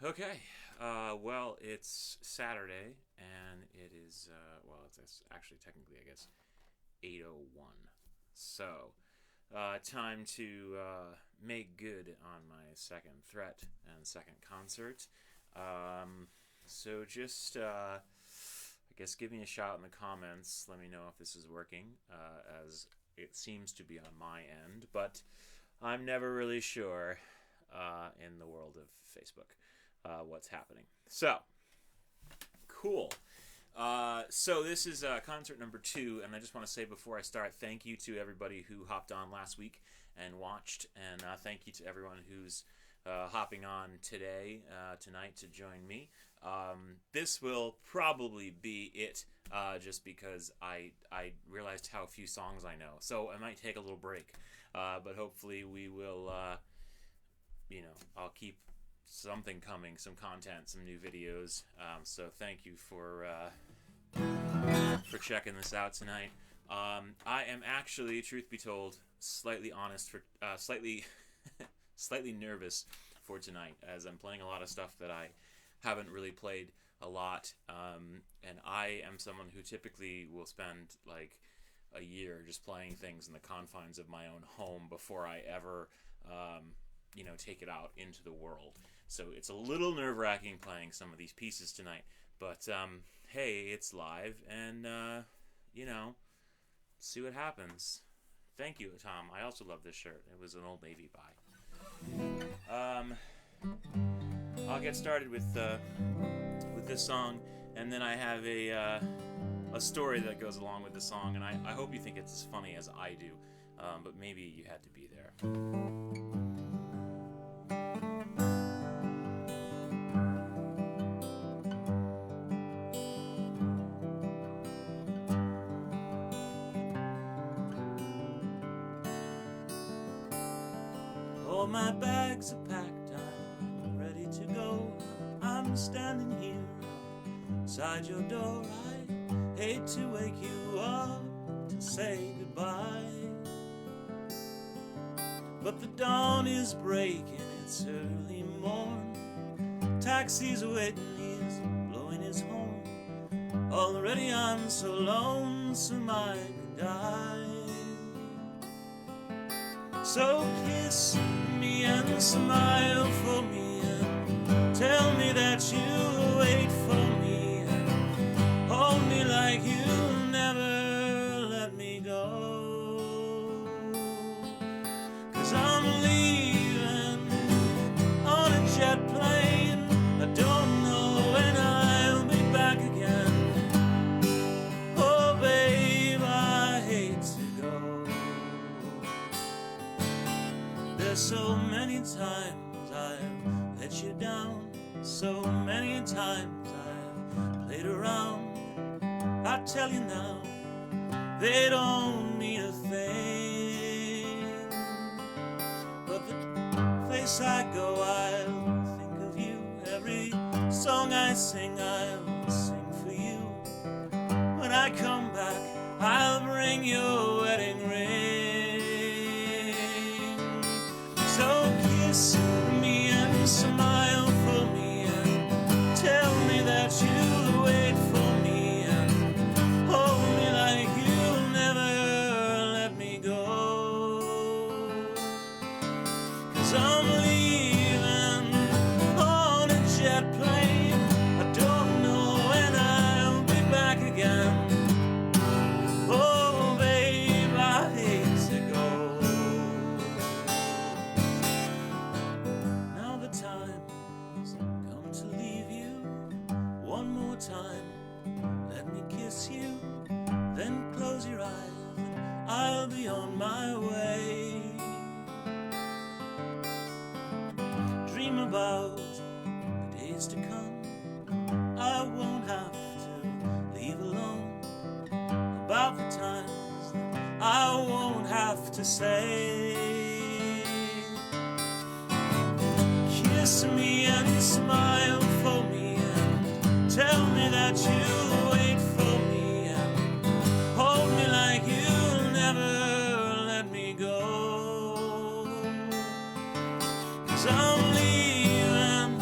Okay. Well, it's Saturday, and it is it's actually technically, I guess, 8:01. So, time to make good on my second threat and second concert. So just I guess give me a shout in the comments. Let me know if this is working, as it seems to be on my end, but I'm never really sure in the world of Facebook what's happening. So, cool. So this is concert number 2, and I just want to say before I start, thank you to everybody who hopped on last week and watched, and thank you to everyone who's hopping on tonight to join me. This will probably be it, just because I realized how few songs I know, so I might take a little break, but hopefully we will, I'll keep something coming, some content, some new videos. So thank you for checking this out tonight. I am actually, truth be told, slightly slightly nervous for tonight, as I'm playing a lot of stuff that I haven't really played a lot, and I am someone who typically will spend like a year just playing things in the confines of my own home before I ever take it out into the world. So it's a little nerve-wracking playing some of these pieces tonight, but hey, it's live, and see what happens. Thank you, Tom. I also love this shirt. It was an Old Navy buy. I'll get started with this song, and then I have a story that goes along with the song, and I hope you think it's as funny as I do, but maybe you had to be there. All my bags are packed, I'm ready to go. I'm standing here outside your door. I hate to wake you up to say goodbye, but the dawn is breaking, it's early morn. Taxi's waiting, he's blowing his horn. Already I'm so lonesome I could die. So kiss me and smile for me, and tell me that you'll wait for me, and hold me like you'll never let me go. 'Cause I'm leaving on a jet plane. I don't know when I'll be back again. Oh babe, I hate to go. There's so many times I've let you down, so many times I've played around. I tell you now, they don't mean a thing, but the place I go, I'll think of you. Every song I sing, I'll sing for you. When I come back, I'll bring your wedding ring. So kiss me and smile for me, and tell me that you'll wait for me, and hold me like you'll never let me go. 'Cause I'm leaving on a jet plane. I don't know when I'll be back again. Oh babe, I hate to go. Now the time's come to leave you. One more time, let me kiss you. Then close your eyes, and I'll be on my way. Dream about the days to come. I won't have to leave alone. About the times that I won't have to say. Kiss me and smile for me, and tell me that you'll wait for me, and hold me like you'll never let me go. 'Cause I'm leaving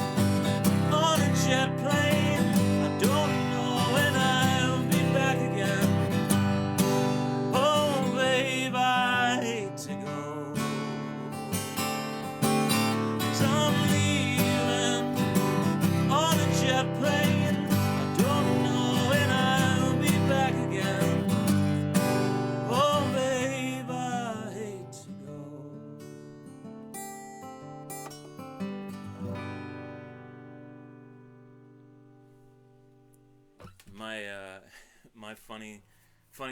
my funny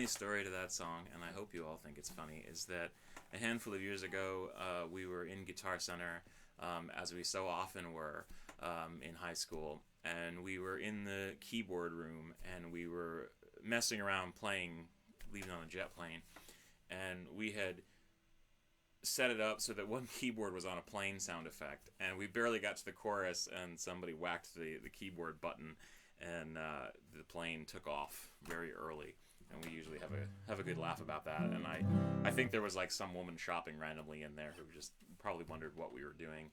story to that song, and I hope you all think it's funny, is that a handful of years ago, we were in Guitar Center, as we so often were in high school, and we were in the keyboard room, and we were messing around playing Leaving on a Jet Plane, and we had set it up so that one keyboard was on a plane sound effect, and we barely got to the chorus, and somebody whacked the keyboard button, and the plane took off very early. And we usually have a good laugh about that. And I think there was like some woman shopping randomly in there who just probably wondered what we were doing,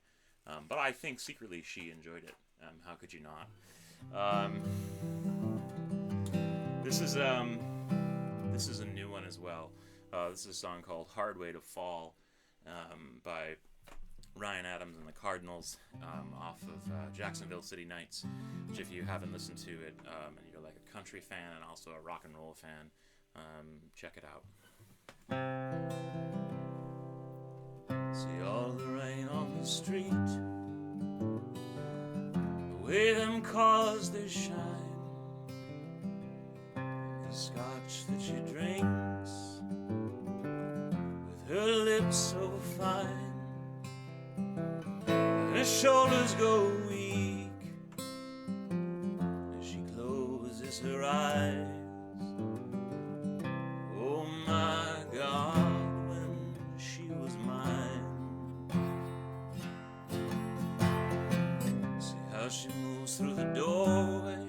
but I think secretly she enjoyed it. How could you not? This is a new one as well. This is a song called "Hard Way to Fall" by Ryan Adams and the Cardinals, off of Jacksonville City Nights, which if you haven't listened to it, and you're like a country fan and also a rock and roll fan, check it out. See all the rain on the street, the way them cars they shine, the scotch that she drinks with her lips so fine. Her shoulders go weak as she closes her eyes. Oh my God, when she was mine. See how she moves through the doorway,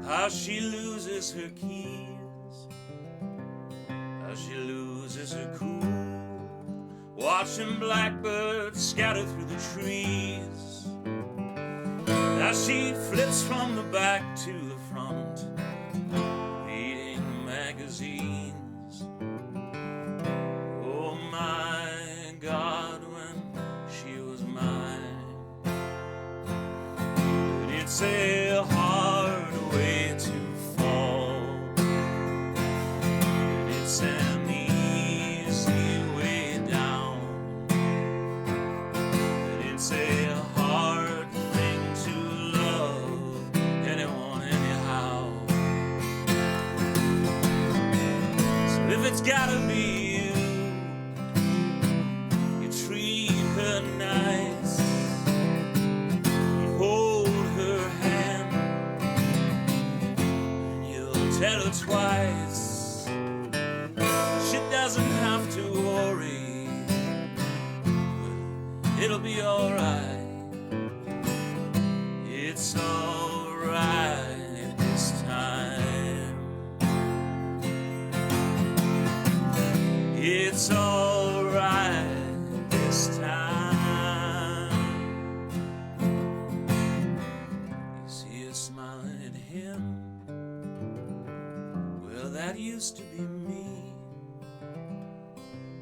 how she loses her keys, how she loses her cool, watching blackbirds scatter through the trees. As she flips from the back to the front, reading magazines. Oh my God, when she was mine. But it's a hard way to fall, and it's an easy way down. It's a hard thing to love anyone anyhow. So if it's gotta be you treat her nice, you hold her hand, and you'll tell her twice. She doesn't have to worry, it'll be alright. It's alright this time. It's alright this time. You see her smiling at him. Well, that used to be me,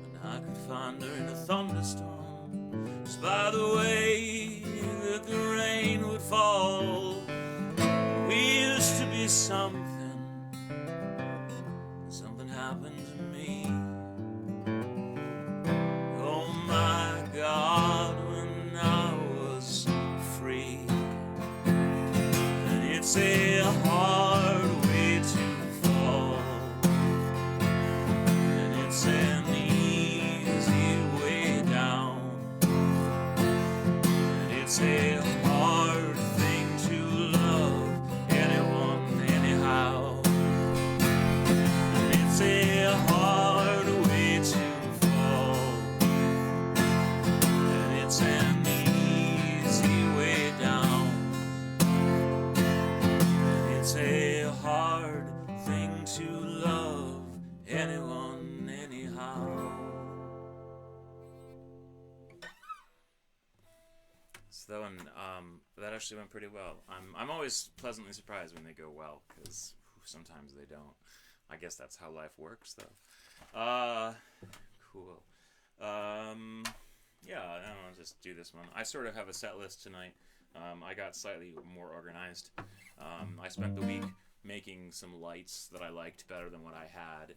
and I could find her in a thunderstorm, just by the way that the rain would fall. We used to be something happened to me. Oh my God, when I was free. And it's a hard way to fall, and it's an easy way down. It's a hard thing to love anyone anyhow. And it's a hard way to fall, and it's an easy way down. And it's a hard thing to love anyone anyhow. So that actually went pretty well. I'm always pleasantly surprised when they go well, because sometimes they don't. I guess that's how life works, though. Cool. Yeah, I'll just do this one. I sort of have a set list tonight. I got slightly more organized. I spent the week making some lights that I liked better than what I had.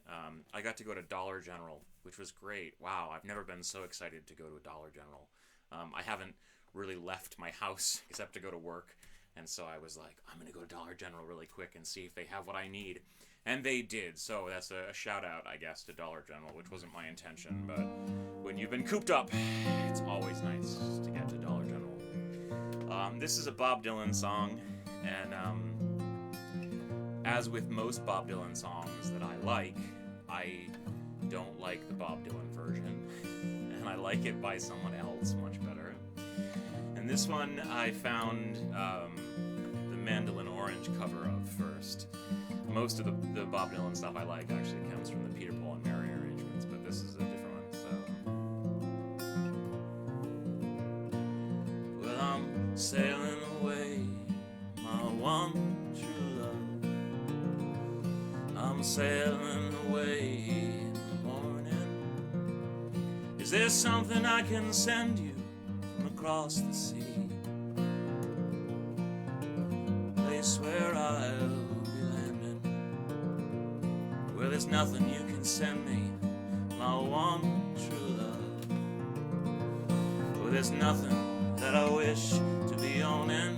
I got to go to Dollar General, which was great. Wow, I've never been so excited to go to a Dollar General. I haven't really left my house except to go to work, And so I was like, I'm going to go to Dollar General really quick and see if they have what I need. And they did. So that's a shout out, I guess, to Dollar General, which wasn't my intention. But when you've been cooped up, it's always nice to get to Dollar General. This is a Bob Dylan song. And as with most Bob Dylan songs that I don't like the Bob Dylan version. And I like it by someone else much better. And this one I found the Mandolin Orange cover of first. Most of the Bob Dylan stuff I like actually comes from the Peter, Paul, and Mary arrangements, but this is a different one, so... Well, I'm sailing away, my one true love. I'm sailing away in the morning. Is there something I can send you from across the sea? Place where I'll there's nothing you can send me, my one true love. Well, there's nothing that I wish to be owning.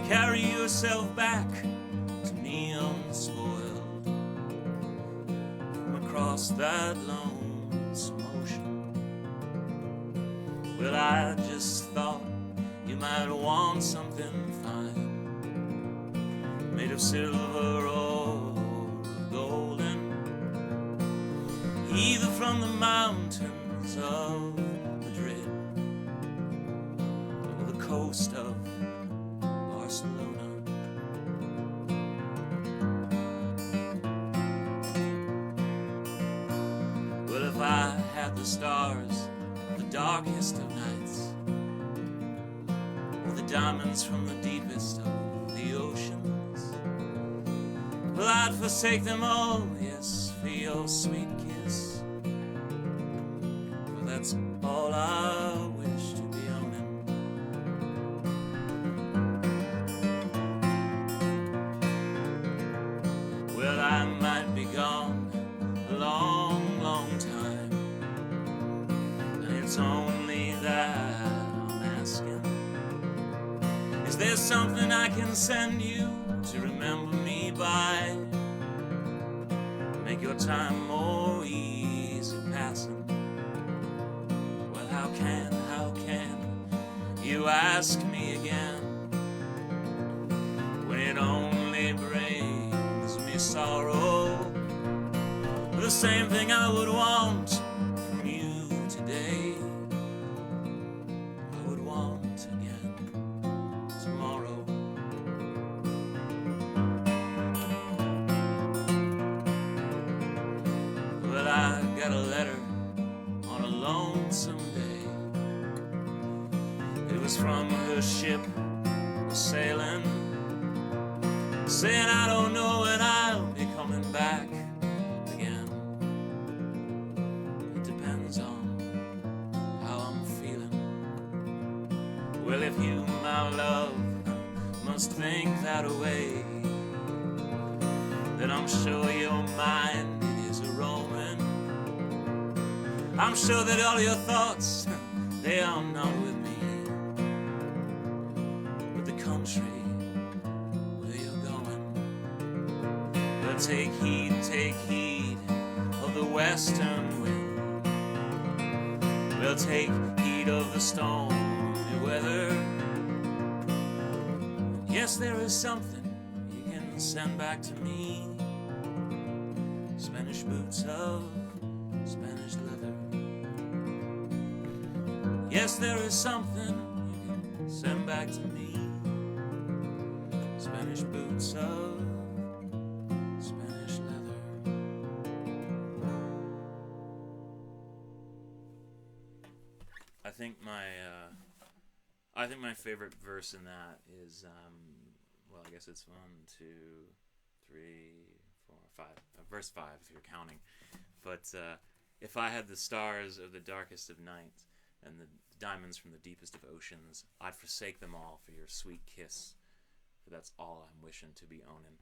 Carry yourself back to me unspoiled from across that lonesome ocean. Well, I just thought you might want something fine, made of silver or golden, either from the mountains of Madrid or the coast of Barcelona. Well, if I had the stars, the darkest of nights, or the diamonds from the deepest of the oceans, well, I'd forsake them all, yes, for your sweet kiss. Well, that's all I wish to be owning. Well, I might be gone a long, long time, and it's only that I'm asking. Is there something I can send you to remember me by? Make your time more easy passing. Well, how can you ask me again when it only brings me sorrow? The same thing I would want from you today, I would want again tomorrow. Well, I got a letter on a lonesome day. It was from her ship sailing, saying I don't know when I'll be coming back again. It depends on how I'm feeling. Well, if you, my love, must think that way, then I'm sure your mind is a roaming. I'm sure that all your thoughts, they are not with me, but the country where you're going. But take heed of the western wind. Well, take heed of the stormy weather. Yes, there is something you can send back to me. Spanish boots of Spanish leather. Yes, there is something you can send back to me. Spanish boots of Spanish leather. I think my favorite verse in that is well, I guess it's 1, 2, 3, 4, 5. Verse 5 if you're counting. But if I had the stars of the darkest of night and the diamonds from the deepest of oceans, I'd forsake them all for your sweet kiss, for that's all I'm wishing to be owning.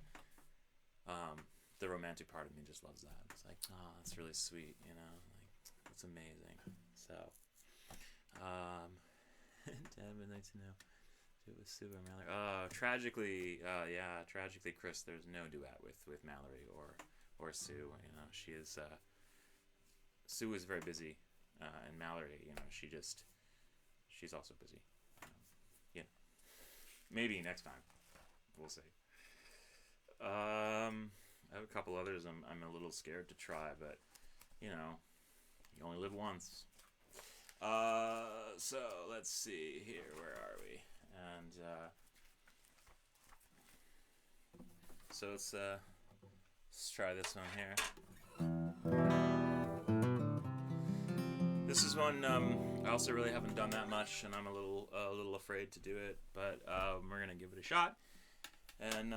The romantic part of me just loves that. It's like, oh, that's really sweet, you know, like, that's amazing. So, damn, I'd like to know. Do it with Sue or Mallory. Oh, tragically, Chris, there's no duet with Mallory or Sue. You know, she is. Sue is very busy, and Mallory, you know, she's also busy. You know, maybe next time, we'll see. I have a couple others I'm a little scared to try, but you know, you only live once. So let's see here. Where are we? And so let's try this one here. This is one I also really haven't done that much, and I'm a little afraid to do it, but we're gonna give it a shot and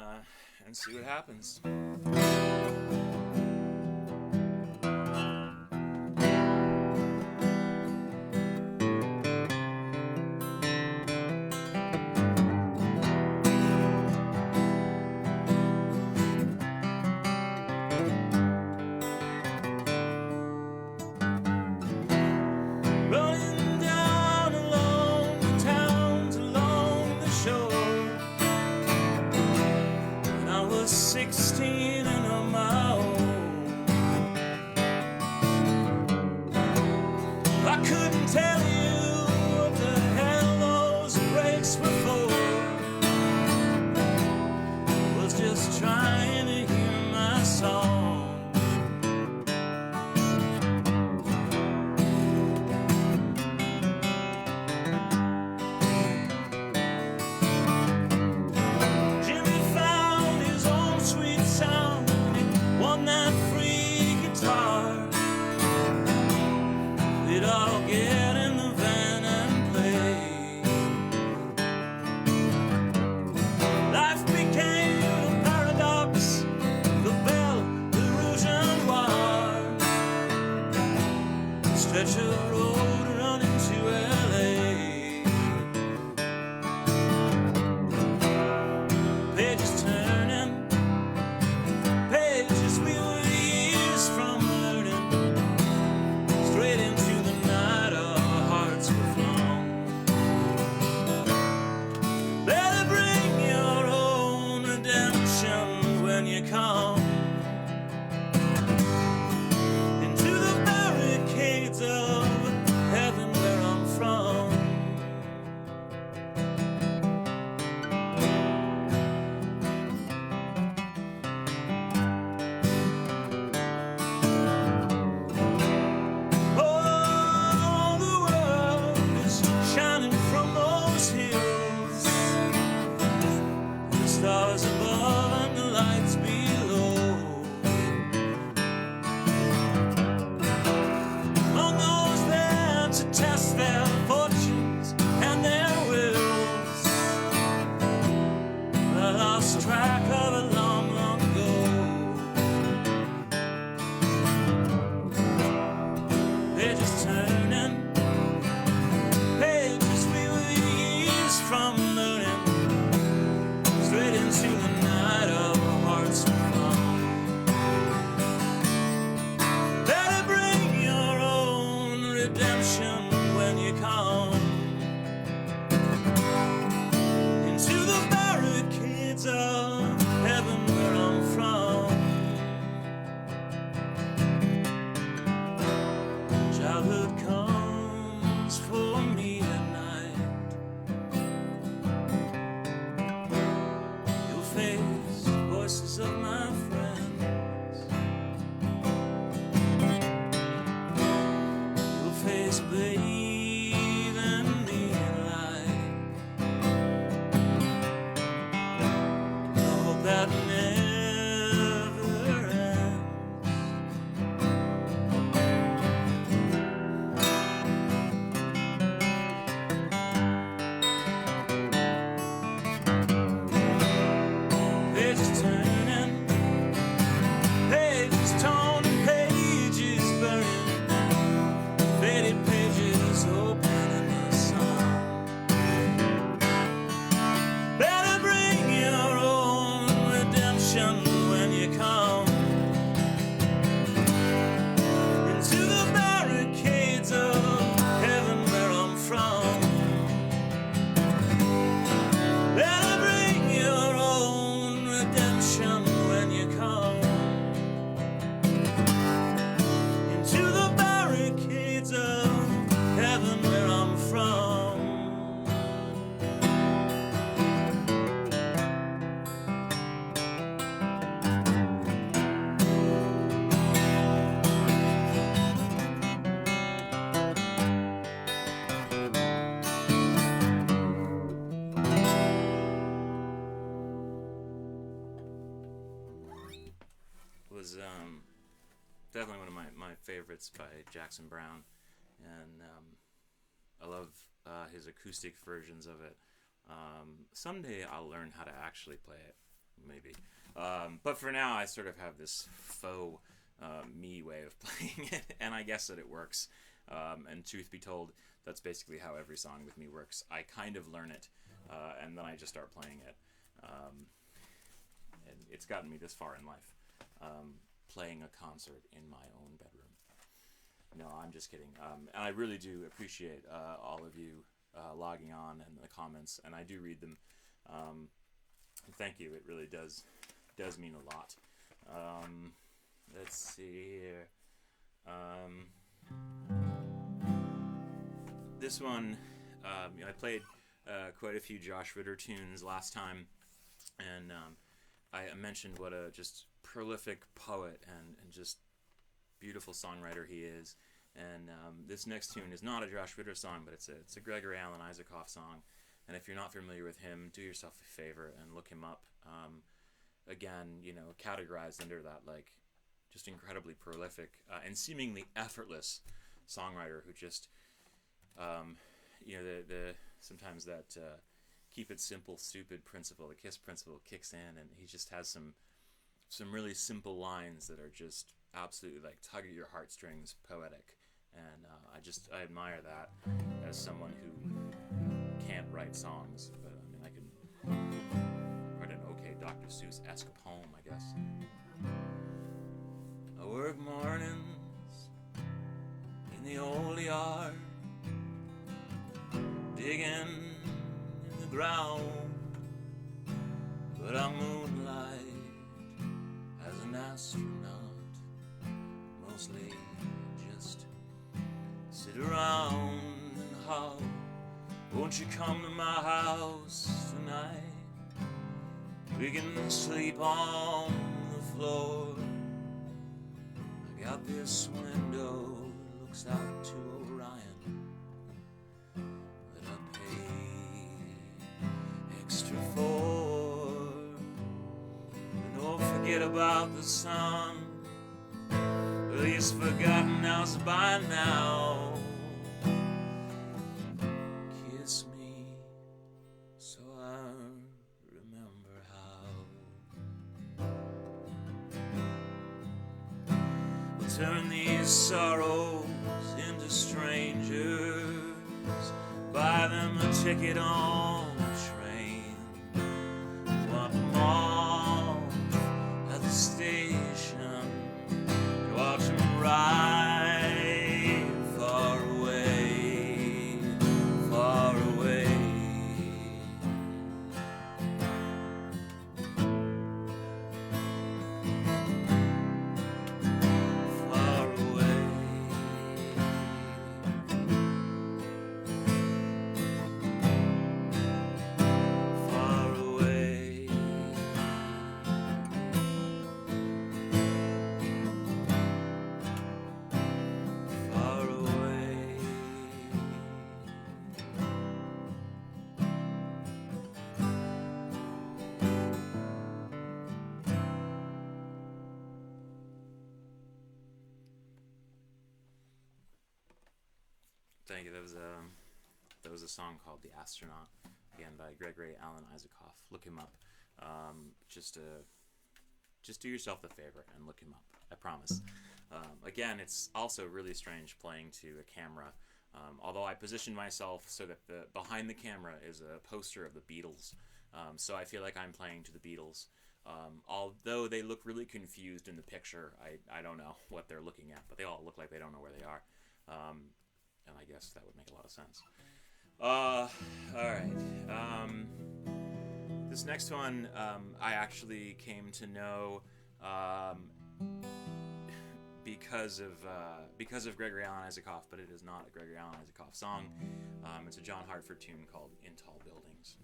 see what happens. Running down along the towns along the shore. When I was 16 and definitely one of my favorites by Jackson Browne, and I love his acoustic versions of it. Someday I'll learn how to actually play it, maybe. But for now, I sort of have this faux me way of playing it, and I guess that it works. And truth be told, that's basically how every song with me works. I kind of learn it, and then I just start playing it. And it's gotten me this far in life, playing a concert in my own bedroom. No, I'm just kidding. And I really do appreciate all of you logging on and the comments, and I do read them. Thank you. It really does mean a lot. Let's see here. This one, I played quite a few Josh Ritter tunes last time, and I mentioned what a just prolific poet and just beautiful songwriter he is. And this next tune is not a Josh Ritter song, but it's a Gregory Alan Isakov song. And if you're not familiar with him, do yourself a favor and look him up. Again, categorized under that, like, just incredibly prolific and seemingly effortless songwriter who just, sometimes that keep it simple, stupid principle, the KISS principle kicks in, and he just has some really simple lines that are just absolutely like tug at your heartstrings, poetic. And I admire that as someone who can't write songs, but I can write an okay Dr. Seuss-esque poem, I guess. I work mornings in the old yard, digging in the ground, but I moonlight as an astronaut, mostly just sit around and howl. Won't you come to my house tonight? We can sleep on the floor. I got this window that looks out to Orion that I pay extra for. And don't forget about the sun. Well, he's forgotten us by now. Kiss me so I remember how. We'll turn these sorrows into strangers, buy them a ticket on the train, drop them off at the station, and watch them ride far away, far away. Far away. Far away. Far away. Thank you. That was a song called "The Astronaut," again by Gregory Alan Isakov. Look him up. Just do yourself the favor and look him up. I promise. Again, it's also really strange playing to a camera. Although I positioned myself so that the behind the camera is a poster of the Beatles, so I feel like I'm playing to the Beatles. Although they look really confused in the picture, I don't know what they're looking at, but they all look like they don't know where they are. And I guess that would make a lot of sense. Alright. This next one, I actually came to know because of Gregory Alan Isakov, but it is not a Gregory Alan Isakov song. It's a John Hartford tune called "In Tall Buildings."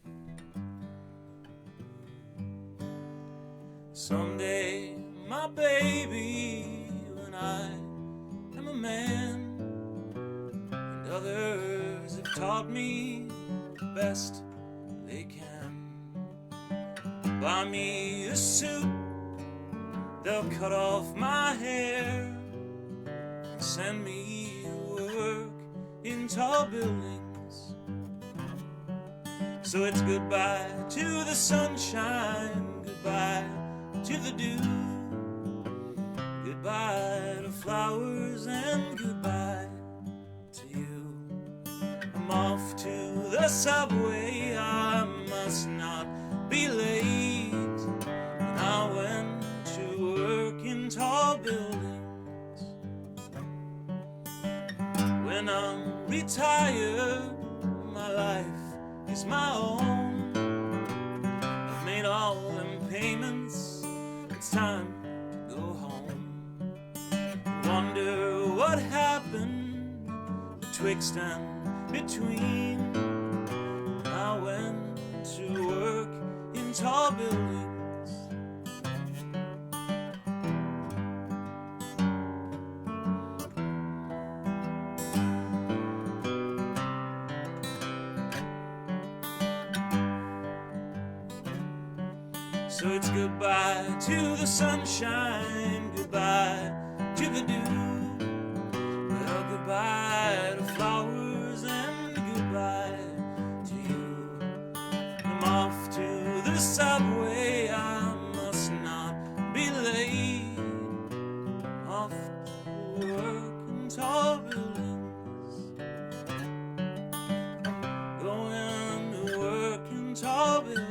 Someday, my baby, when I am a man, and others have taught me the best they can, buy me a suit, they'll cut off my hair, send me work in tall buildings. So it's goodbye to the sunshine, goodbye to the dew, goodbye to flowers, and goodbye to you. I'm off to the subway, I must not be late. And I went to work in tall buildings. When I'm retired, my life is my own. I've made all them payments, it's time to go home. Wonder what happened betwixt and between. I went to work in tall buildings. So it's goodbye to the sunshine, goodbye to the dew, well, goodbye to flowers, and goodbye to you. I'm off to the subway, I must not be late. Off to work in tall buildings. Going to work in tall buildings.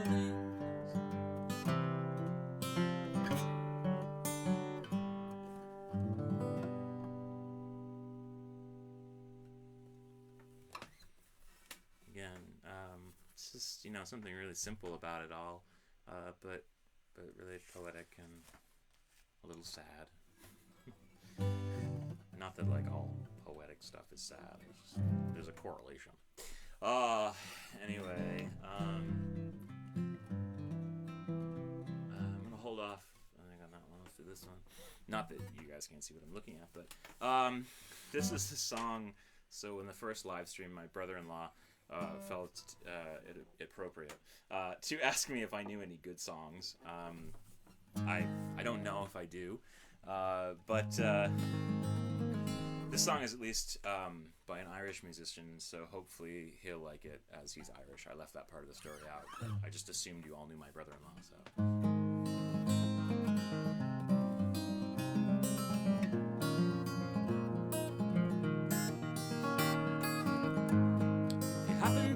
It's just, something really simple about it all, but really poetic and a little sad. Not that all poetic stuff is sad. There's a correlation. Anyway, I'm gonna hold off. I think on that one after this one. Not that you guys can't see what I'm looking at, but this is the song. So in the first live stream, my brother-in-law felt it appropriate to ask me if I knew any good songs. I don't know if I do, but this song is at least by an Irish musician, so hopefully he'll like it, as he's Irish. I left that part of the story out, but I just assumed you all knew my brother-in-law, so...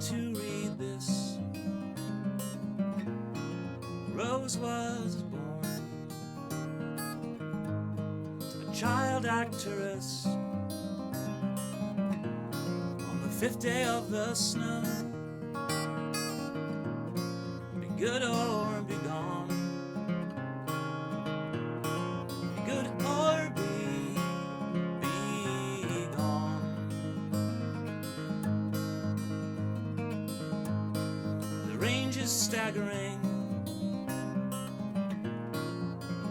To read this, Rose was born a child actress on the 5th day of the snow. Be good or be gone, be good or be gone. Range is staggering,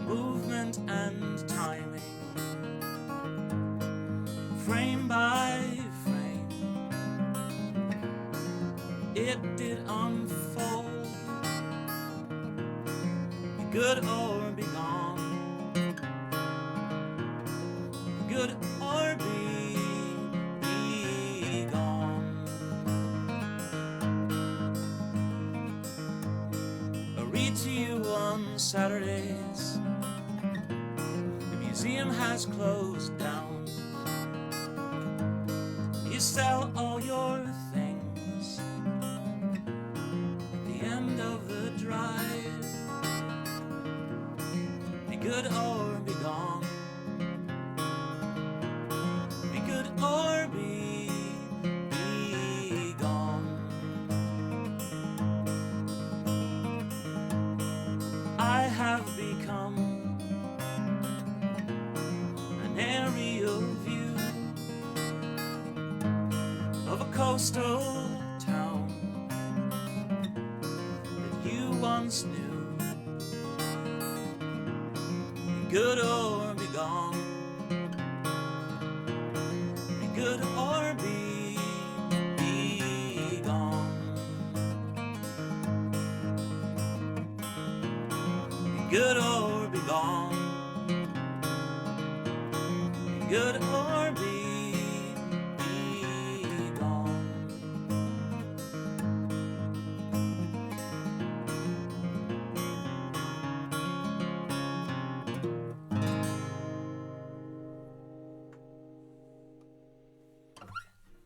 movement and timing, frame by frame, it did unfold. Be good or be gone, be good or be gone. Read to you on Saturdays. The museum has closed down. You sell all your things at the end of the drive. Be good or be gone, be good or be gone. I have become an aerial view of a coastal town that you once knew. Be good or be gone, be good or be gone. Be good or be gone, be good or be gone.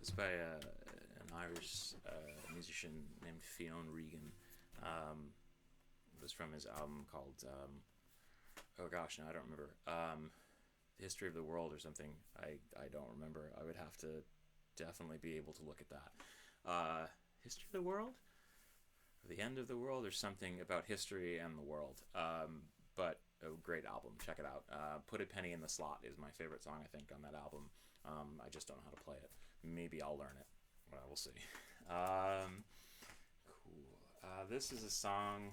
It's by an Irish musician named Fionn Regan. It was from his album called oh gosh, no, I don't remember. History of the World or something. I don't remember. I would have to definitely be able to look at that. History of the World? Or the End of the World, or something about history and the world. But a great album. Check it out. Put a Penny in the Slot is my favorite song, I think, on that album. I just don't know how to play it. Maybe I'll learn it. Well, we'll see. Cool. This is a song.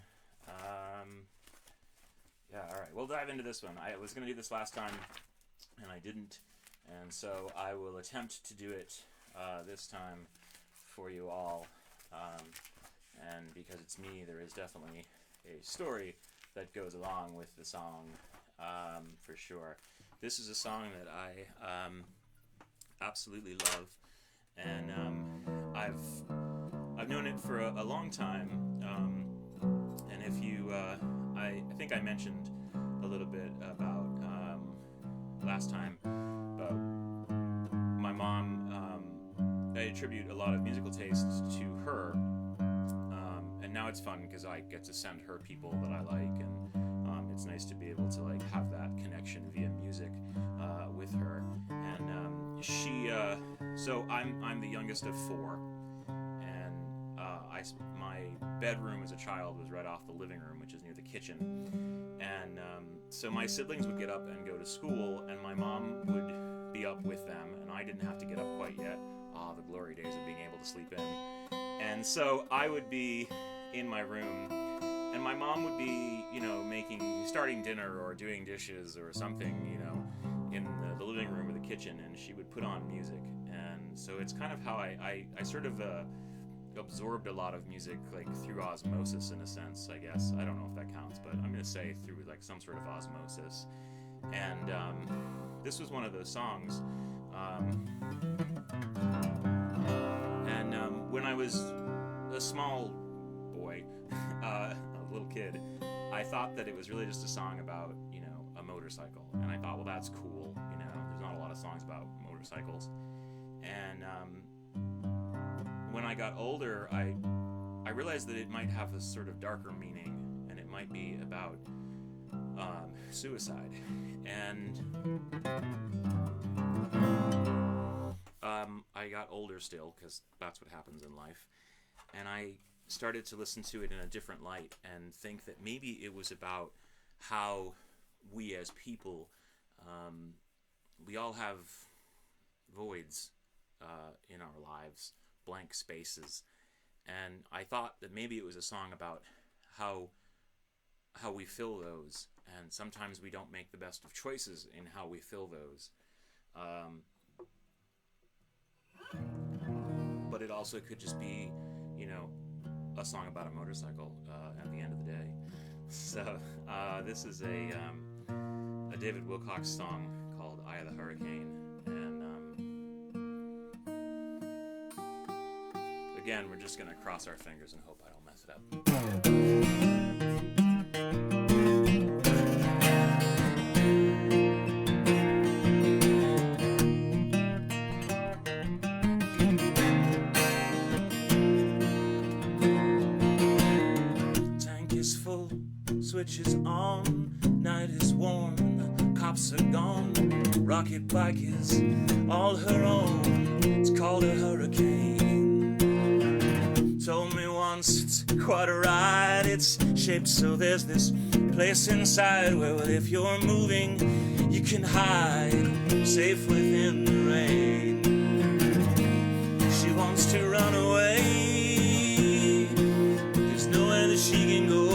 Yeah, alright. We'll dive into this one. I was going to do this last time, and I didn't. And so I will attempt to do it this time for you all. And because it's me, there is definitely a story that goes along with the song, for sure. This is a song that I absolutely love, and I've known it for a long time. And if you, I think I mentioned a little bit about last time about my mom. I attribute a lot of musical tastes to her, and now it's fun because I get to send her people that I like, and it's nice to be able to like have that connection via music with her. And she, so I'm the youngest of four, and my bedroom as a child was right off the living room, which is near the kitchen, and so my siblings would get up and go to school, and my mom would be up with them, and I didn't have to get up quite yet. The glory days of being able to sleep in. And so I would be in my room, and my mom would be, starting dinner or doing dishes or something, in the living room or the kitchen, and she would put on music. And so it's kind of how I sort of absorbed a lot of music, like through osmosis in a sense, I guess. I don't know if that counts, but I'm going to say through like some sort of osmosis. And this was one of those songs. When I was a small boy, a little kid, I thought that it was really just a song about, a motorcycle. And I thought, well, that's cool. There's not a lot of songs about motorcycles. And when I got older, I realized that it might have a sort of darker meaning, and it might be about suicide. And I got older still, because that's what happens in life, and I started to listen to it in a different light and think that maybe it was about how we as people, we all have voids in our lives, blank spaces, and I thought that maybe it was a song about how we fill those, and sometimes we don't make the best of choices in how we fill those. But it also could just be, a song about a motorcycle at the end of the day. So this is a David Wilcox song called "Eye of the Hurricane," and again, we're just gonna cross our fingers and hope I don't mess it up. Switches on, night is warm, the cops are gone, rocket bike is all her own, it's called a hurricane. Told me once it's quite a ride, it's shaped so there's this place inside where if you're moving you can hide, safe within the rain. She wants to run away, there's nowhere that she can go,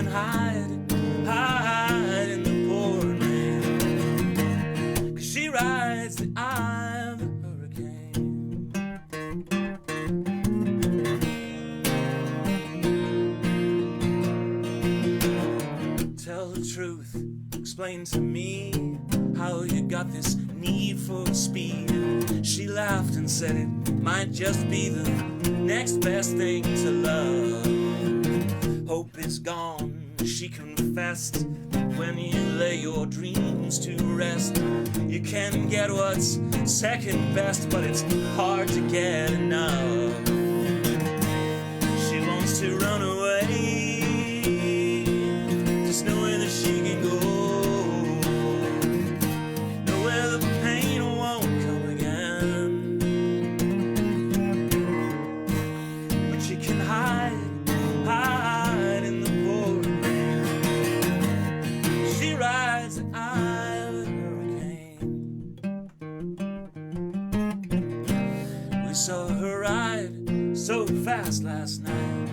hide in the pouring rain, 'cause she rides the eye of the hurricane. explain to me how you got this need for speed. She laughed and said it might just be the next best thing to love. Hope is gone, she confessed. When you lay your dreams to rest, you can get what's second best, but it's hard to get enough. She wants to run away, just knowing that she can go, nowhere the pain won't come again. But she can hide in the pouring rain. She rides the eye of a hurricane. We saw her ride so fast last night,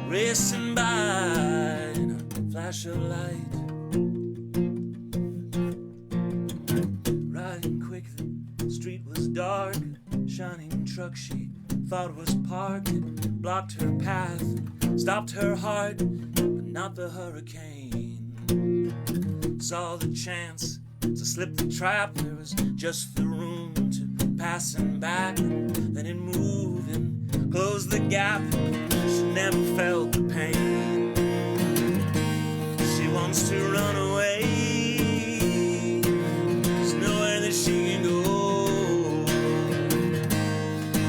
racing by in a flash of light, riding quick. The street was dark, shining truck she thought was parked. It blocked her path, stopped her heart, but not the hurricane. Saw the chance to slip the trap, there was just the room to pass and back. Then it moved and closed the gap. She never felt the pain. She wants to run away, there's nowhere that she can go,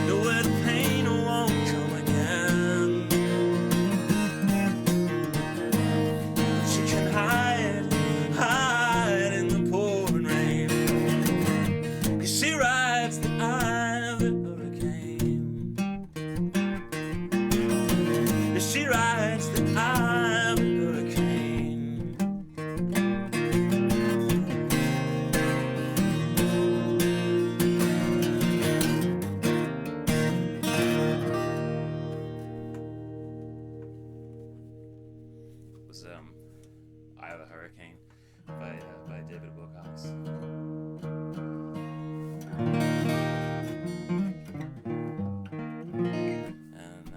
nowhere the pain won't come again. But she can hide in the pouring rain, 'cause she rides the eye of a hurricane. She rides the eye of a hurricane. Was Eye of a Hurricane by David Wilcox. And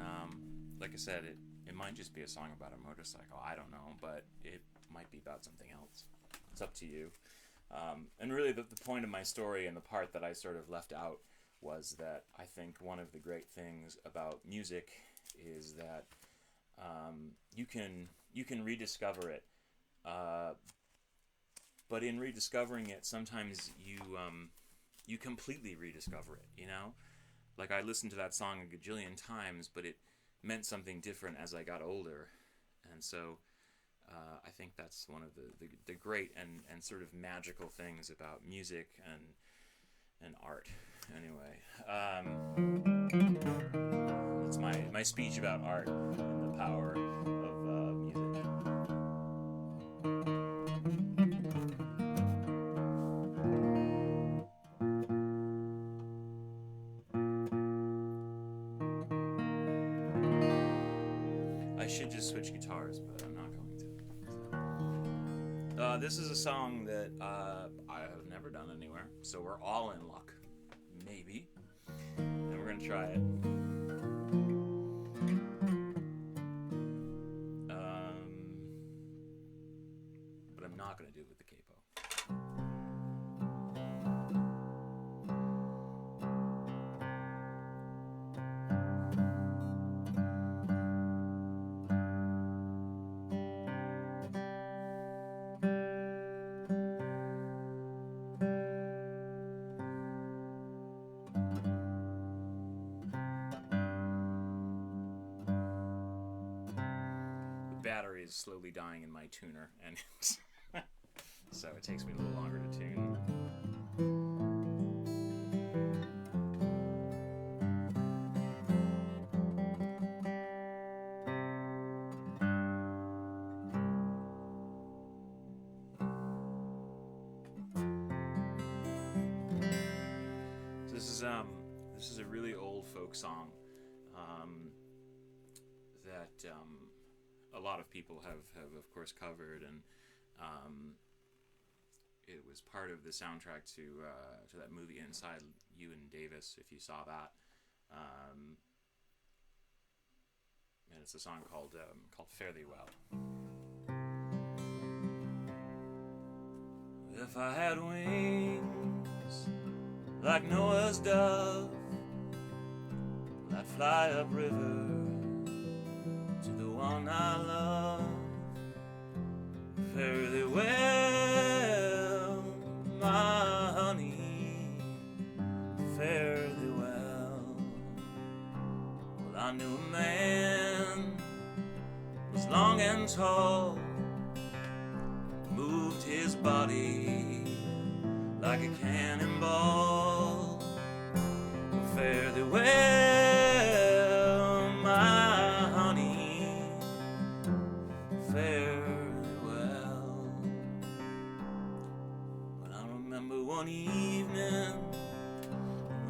like I said, it might just be a song about a motorcycle. I don't know, but it might be about something else. It's up to you. And really, the point of my story and the part that I sort of left out was that I think one of the great things about music is that you can rediscover it, but in rediscovering it, sometimes you completely rediscover it. You know, like I listened to that song a gajillion times, but it meant something different as I got older, and so I think that's one of the great and sort of magical things about music and art. Anyway, that's my speech about art and the power of music. I should just switch guitars, but I'm not going to. This is a song that I have never done anywhere, so we're all in luck. Maybe. And we're going to try it. But I'm not going to do it with the capo. Battery is slowly dying in my tuner, and so it takes me a little longer to tune. So this is a really old folk song that a lot of people have of course covered, and it was part of the soundtrack to that movie Inside Llewyn Davis, if you saw that. and it's a song called Fare Thee Well. If I had wings like Noah's dove, I'd fly upriver to the one I love. Fare thee well, my honey, fare thee well. Well, I knew a man was long and tall, moved his body like a cannonball. Fare thee well, my honey, fare thee well. But I remember one evening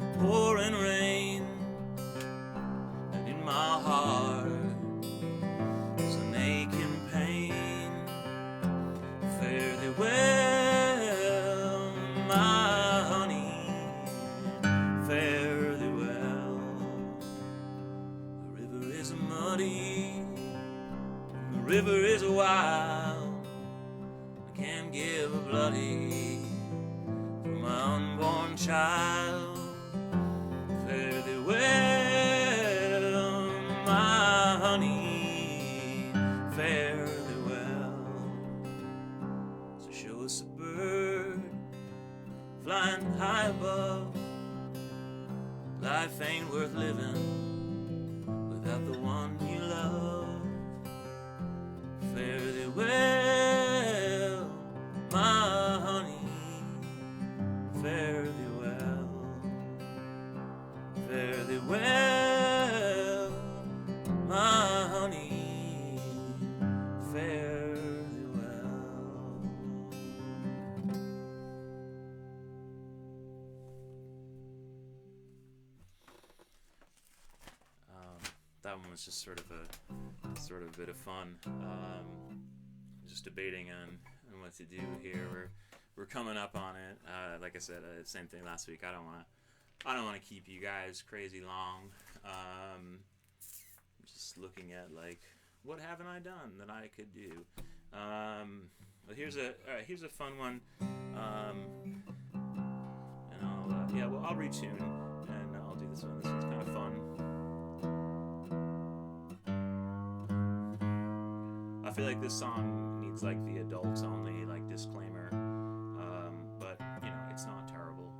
in the pouring rain, and in my heart was an aching pain. Fare thee well, my honey, fare thee well. The river is muddy, the river is wild. I can't give a bloody for my unborn child. Fare thee well, my honey, fare thee well. So show us a bird flying high above. Life ain't worth living without the one you love. Fare thee well, my honey, fare thee well. Fare thee well, my honey, fare thee well. That one was just sort of a bit of fun. Just debating on what to do here. We're coming up on it. Like I said, same thing last week. I don't want to keep you guys crazy long. Just looking at like what haven't I done that I could do. But here's a fun one. And I'll retune and I'll do this one. This one's kind of fun. I feel like this song needs like the adults only like disclaimer, but you know it's not terrible.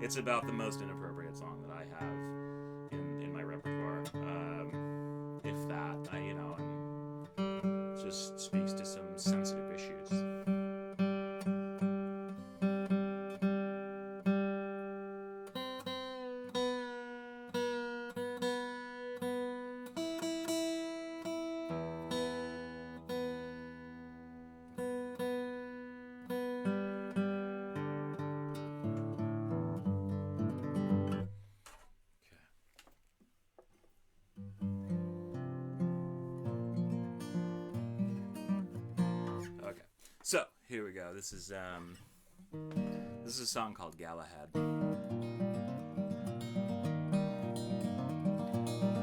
It's about the most inappropriate song that I have in my repertoire, if that. And it just speaks to some sensitive issues. So here we go. This is a song called Galahad.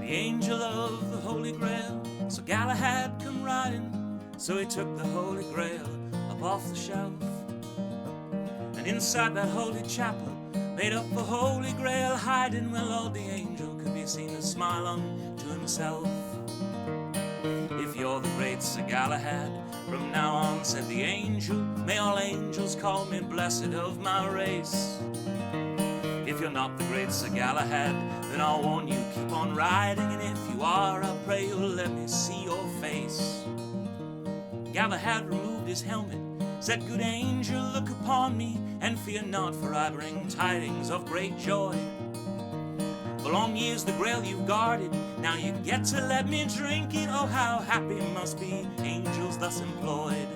The angel of the Holy Grail, so Galahad come riding. So he took the Holy Grail up off the shelf, and inside that holy chapel, made up the Holy Grail hiding, well, all the angel could be seen to smile unto himself. If you're the great Sir Galahad, from now on, said the angel, may all angels call me blessed of my race. If you're not the great Sir Galahad, then I'll warn you, keep on riding, and if you are, I pray you'll let me see your face. Galahad removed his helmet, said, good angel, look upon me, and fear not, for I bring tidings of great joy. For long years the grail you've guarded, now you get to let me drink it. Oh, how happy must be angels thus employed.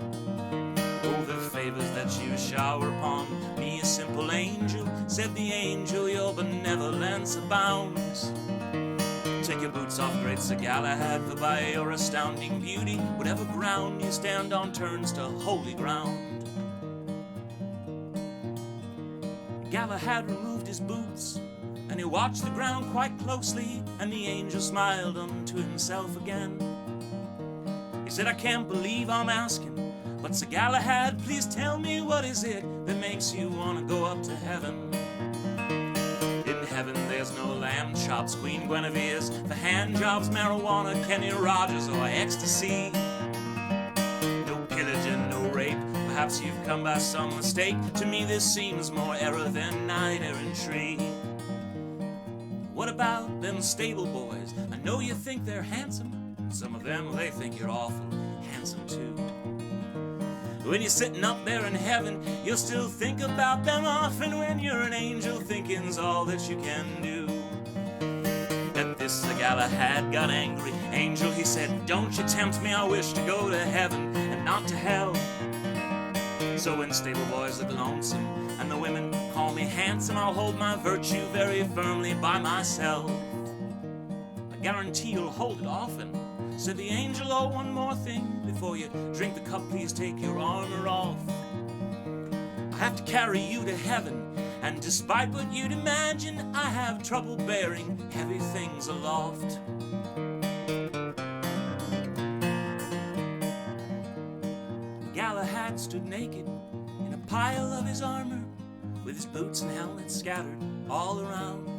Oh, the favors that you shower upon me, a simple angel, said the angel, your benevolence abounds. Take your boots off, great Sir Galahad, for by your astounding beauty, whatever ground you stand on turns to holy ground. Galahad removed his boots And he watched the ground quite closely, and the angel smiled unto himself again. He said, I can't believe I'm asking, but Sir Galahad, please tell me, what is it that makes you want to go up to heaven? In heaven there's no lamb chops, Queen Guinevere's for hand jobs, marijuana, Kenny Rogers, or ecstasy. No pillaging, no rape, perhaps you've come by some mistake. To me this seems more error than knight errantry. What about them stable boys? I know you think they're handsome. Some of them, they think you're awful handsome too. When you're sitting up there in heaven, you'll still think about them often. When you're an angel, thinking's all that you can do. At this, Sir Galahad got angry. Angel, he said, don't you tempt me, I wish to go to heaven and not to hell. So when stable boys look lonesome and the women call me handsome, I'll hold my virtue very firmly by myself. I guarantee you'll hold it often. Said the angel, oh, one more thing. Before you drink the cup, please take your armor off. I have to carry you to heaven, and despite what you'd imagine, I have trouble bearing heavy things aloft. Galahad stood naked in a pile of his armor, with his boots and helmet scattered all around.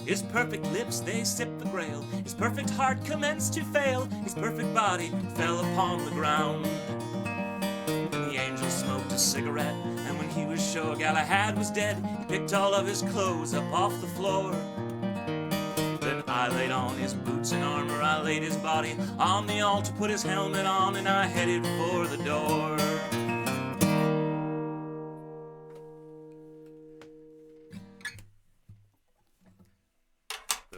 His perfect lips, they sipped the grail. His perfect heart commenced to fail. His perfect body fell upon the ground. And the angel smoked a cigarette, and when he was sure Galahad was dead, he picked all of his clothes up off the floor. Then I laid on his boots and armor, I laid his body on the altar, put his helmet on, and I headed for the door.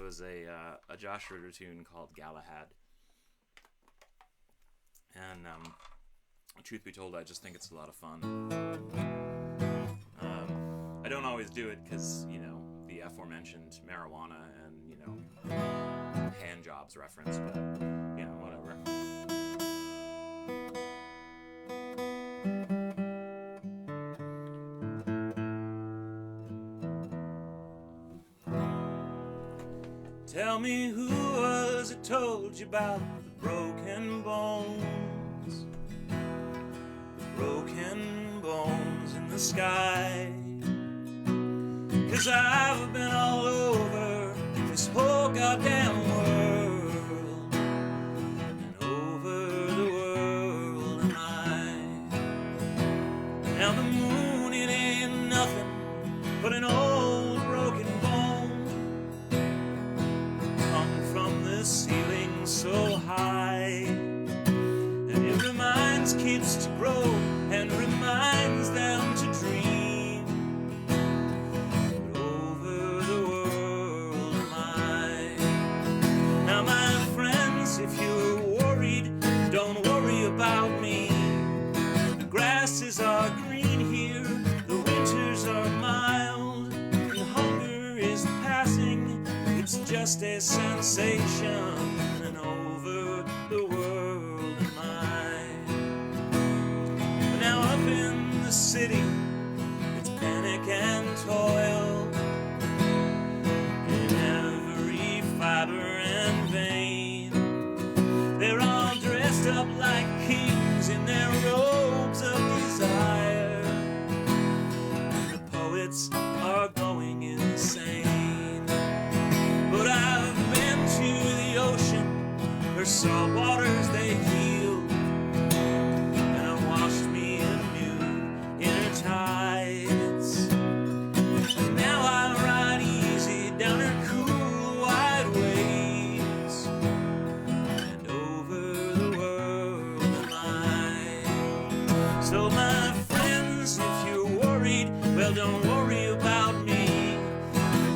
Was a Josh Ritter tune called Galahad, and truth be told, I just think it's a lot of fun. I don't always do it because, you know, the aforementioned marijuana and, you know, hand jobs reference, but, you know, whatever. Tell me, who was it told you about the broken bones? The broken bones in the sky. 'Cause I've been all over this whole goddamn world, and over the world am I. Now the moon, it ain't nothing but an old broken bone, from the ceiling so high, and it reminds kids to grow and reminds them to dream. But over the world am I. Now my friends, if you're worried, don't worry about me. The grasses are green here, the winters are mild, and hunger is passing. It's just a sensation, and over the world am I. But now up in the city, it's panic and toil, in every fiber and vein. They're all dressed up like kings in their robes of desire, and the poets are going insane. But I've been to the ocean, her salt waters they heal, and I washed me anew in her tides. And now I ride easy down her cool wide waves, and over the world am I. So my friends, if you're worried, well, don't worry about me.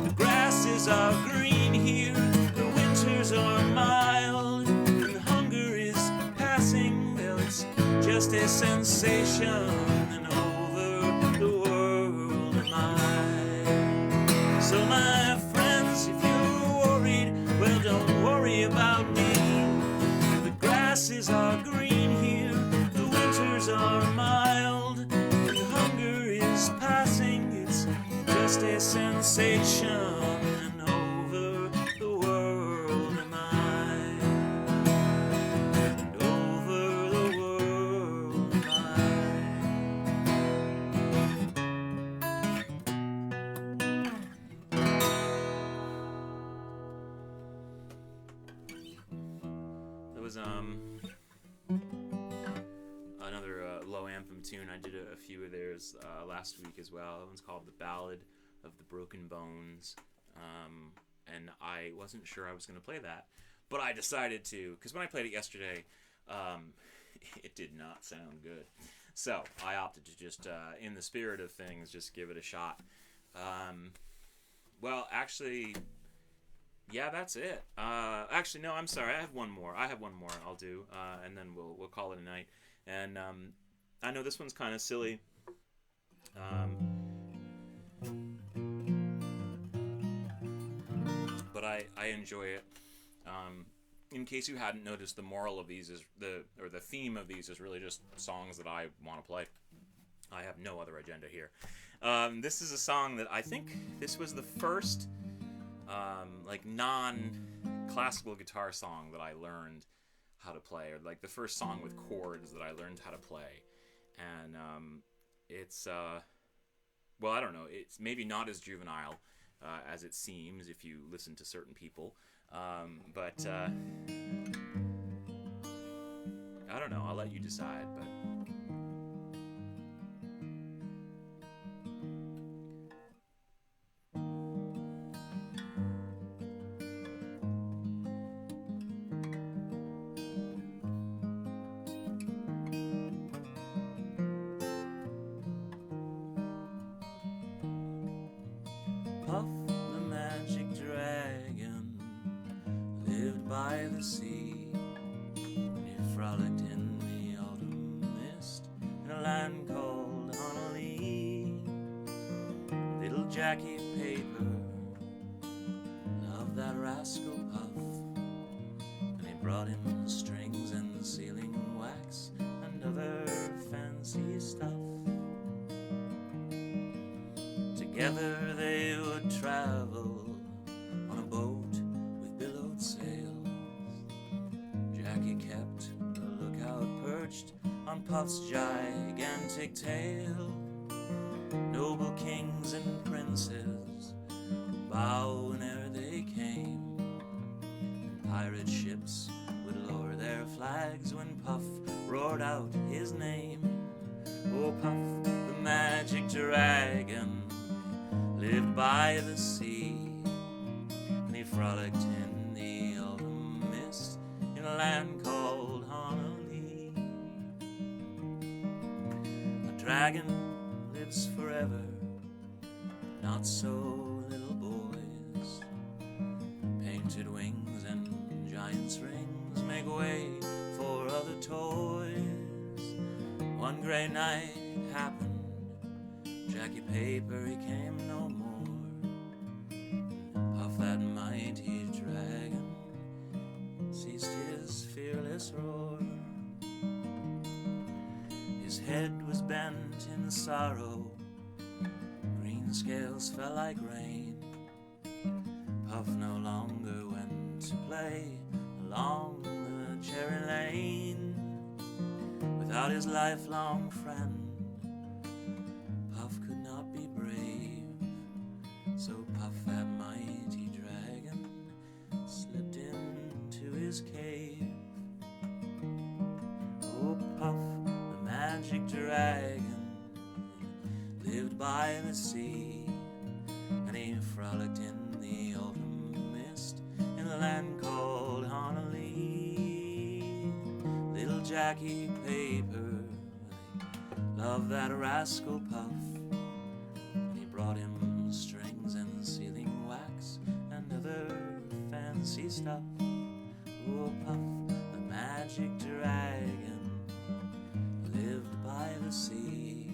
The grasses are green here, the winters are mild, and hunger is passing. Well, it's just a sensation, and over the world am I. So my friends, if you're worried, well, don't worry about me. The grasses are green here, the winters are mild, and hunger is passing. It's just just a sensation, and over the world am I, and over the world am I. That was another low anthem tune. I did a few of theirs last week as well. That one's called The Ballad of the Broken Bones, and I wasn't sure I was going to play that, but I decided to, because when I played it yesterday, it did not sound good. So I opted to just, in the spirit of things, just give it a shot. Well, actually, yeah, that's it. Actually, no, I'm sorry. I have one more I'll do, and then we'll call it a night. And I know this one's kind of silly. But I enjoy it. In case you hadn't noticed, the moral of these is the theme of these is really just songs that I want to play. I have no other agenda here. This is a song that I think this was the first like non-classical guitar song that I learned how to play, or like the first song with chords that I learned how to play. And it's well, I don't know, it's maybe not as juvenile as it seems if you listen to certain people, but I don't know, I'll let you decide. But Puff the magic dragon lived by the sea. He frolicked in the autumn mist in a land called Honolulu. Little Jackie Paper loved that rascal Puff, and he brought him strings and sealing wax and other fancy stuff. Together they would travel on a boat with billowed sails. Jackie kept a lookout perched on Puff's gigantic tail. Noble kings and princes would bow whene'er they came. Pirate ships would lower their flags when Puff roared out his name. Oh, Puff the magic dragon lived by the sea, and he frolicked in the autumn mist in a land called Honolulu. A dragon lives forever, not so little boys. Painted wings and giant's rings make way for other toys. One gray night it happened, Jackie Paper he came no more. Puff that mighty dragon ceased his fearless roar. His head was bent in sorrow, green scales fell like rain. Puff no longer went to play along the cherry lane. Without his lifelong friend, Puff could not be brave. So Puff, that mighty dragon, slipped into his cave. Oh, Puff, the magic dragon, lived by the sea, and he frolicked in the autumn mist in the land called Honolulu. Little Jackie Paper loved that rascal Puff, and he brought him strings and sealing wax and other fancy stuff. Oh, Puff, the magic dragon, lived by the sea,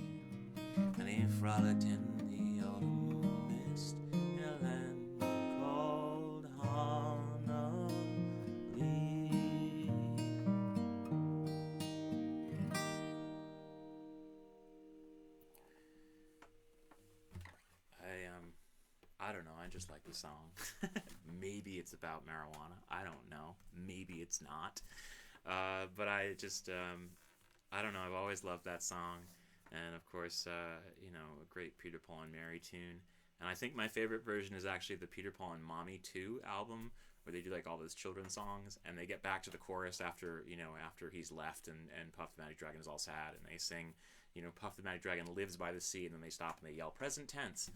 and he frolicked in the autumn mist in a land called Honolulu. I don't know. I just like the song. Maybe it's about marijuana. I don't know. Maybe it's not. But I just, I don't know. I've always loved that song. And of course, a great Peter, Paul, and Mary tune. And I think my favorite version is actually the Peter, Paul, and Mommy 2 album, where they do like all those children's songs, and they get back to the chorus after he's left, and Puff the Magic Dragon is all sad, and they sing, Puff the Magic Dragon lives by the sea, and then they stop and they yell present tense.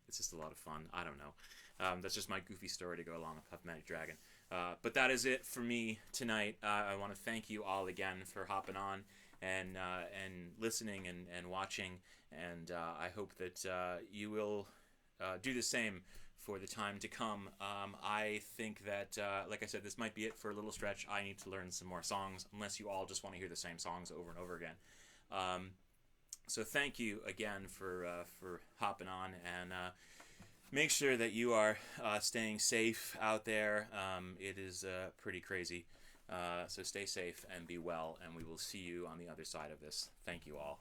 It's just a lot of fun. I don't know. That's just my goofy story to go along with Puff the Magic Dragon. But that is it for me tonight. I want to thank you all again for hopping on and listening and watching, and I hope that you will do the same for the time to come. I think that, like I said, this might be it for a little stretch. I need to learn some more songs, unless you all just want to hear the same songs over and over again. So thank you again for hopping on, and make sure that you are staying safe out there. It is pretty crazy. So stay safe and be well, and we will see you on the other side of this. Thank you all.